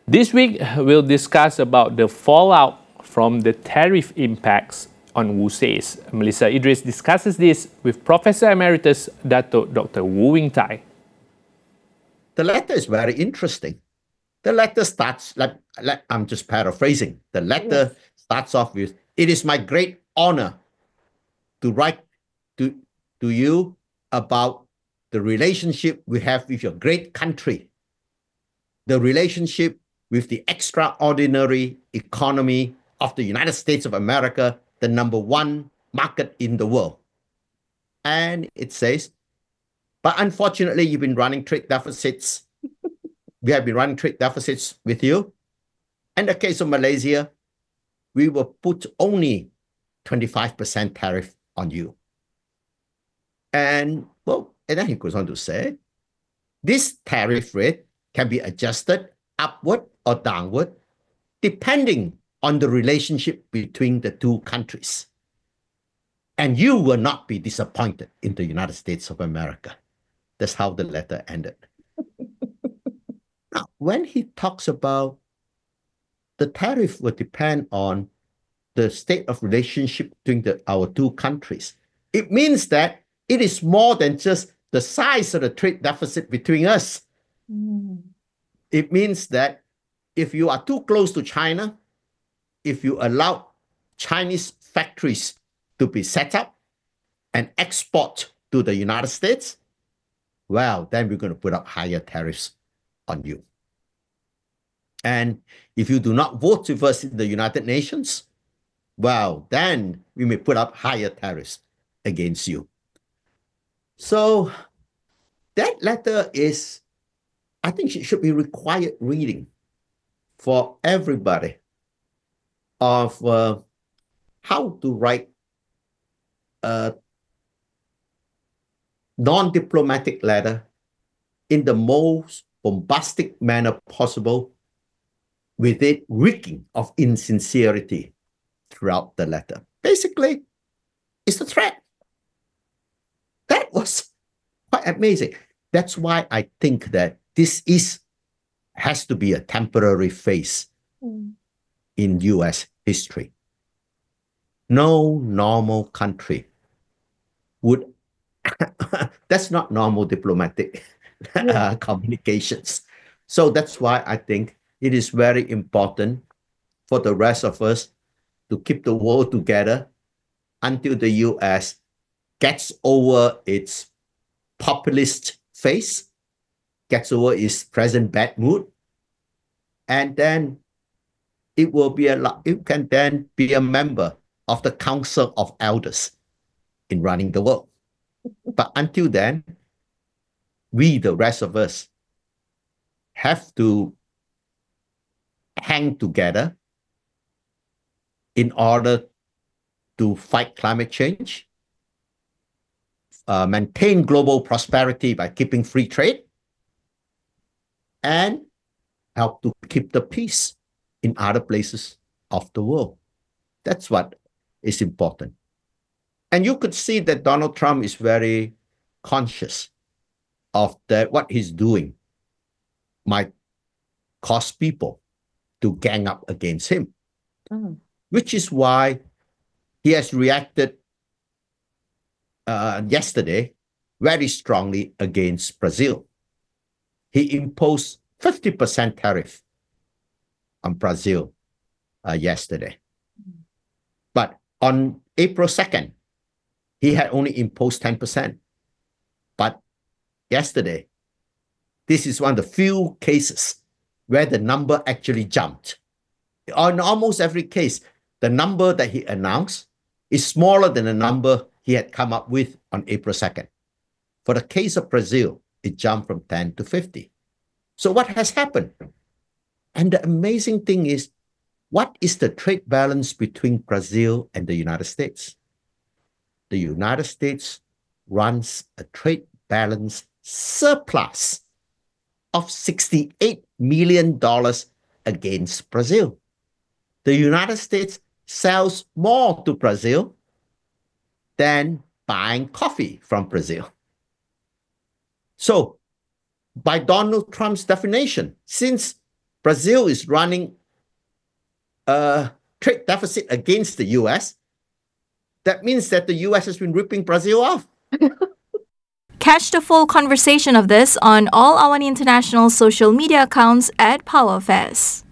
This week, we'll discuss about the fallout from the tariff impacts on WUSES. Melissa Idris discusses this with Professor Emeritus Datuk Dr. Woo Wing Thye. The letter is very interesting. The letter starts, I'm just paraphrasing. The letter starts off with, "It is my great honor to write to you about the relationship we have with your great country, the relationship with the extraordinary economy of the United States of America, the #1 market in the world." And it says, "But unfortunately, you've been running trade deficits. We have been running trade deficits with you. In the case of Malaysia, we will put only 25% tariff on you." And then he goes on to say, "This tariff rate can be adjusted upward or downward, depending on the relationship between the two countries. And you will not be disappointed in the United States of America." That's how the letter ended. Now, when he talks about the tariff will depend on the state of relationship between our two countries, it means that it is more than just the size of the trade deficit between us. It means that if you are too close to China, if you allow Chinese factories to be set up and export to the United States, well, then we're going to put up higher tariffs on you. And if you do not vote with us in the United Nations, well, then we may put up higher tariffs against you. So that letter is, I think it should be required reading for everybody of how to write a non-diplomatic letter in the most bombastic manner possible, with it reeking of insincerity throughout the letter. Basically, it's a threat. That was quite amazing. That's why I think that this has to be a temporary phase in US history. No normal country would, that's not normal diplomatic communications. So that's why I think it is very important for the rest of us to keep the world together until the US gets over its populist phase, gets over its present bad mood, and then it can then be a member of the Council of Elders in running the world. But until then, we, the rest of us, have to hang together in order to fight climate change, maintain global prosperity by keeping free trade, and help to keep the peace in other places of the world. That's what is important. And you could see that Donald Trump is very conscious of that. What he's doing might cause people to gang up against him, which is why he has reacted yesterday very strongly against Brazil. He imposed 50% tariff on Brazil yesterday. But on April 2nd, he had only imposed 10%. But yesterday, this is one of the few cases where the number actually jumped. On almost every case, the number that he announced is smaller than the number he had come up with on April 2nd. For the case of Brazil, it jumped from 10 to 50. So what has happened? And the amazing thing is, what is the trade balance between Brazil and the United States? The United States runs a trade balance surplus of $68 million against Brazil. The United States sells more to Brazil than buying coffee from Brazil. So, by Donald Trump's definition, since Brazil is running a trade deficit against the US, that means that the US has been ripping Brazil off. Catch the full conversation of this on all AWANI International social media accounts at PowerFest.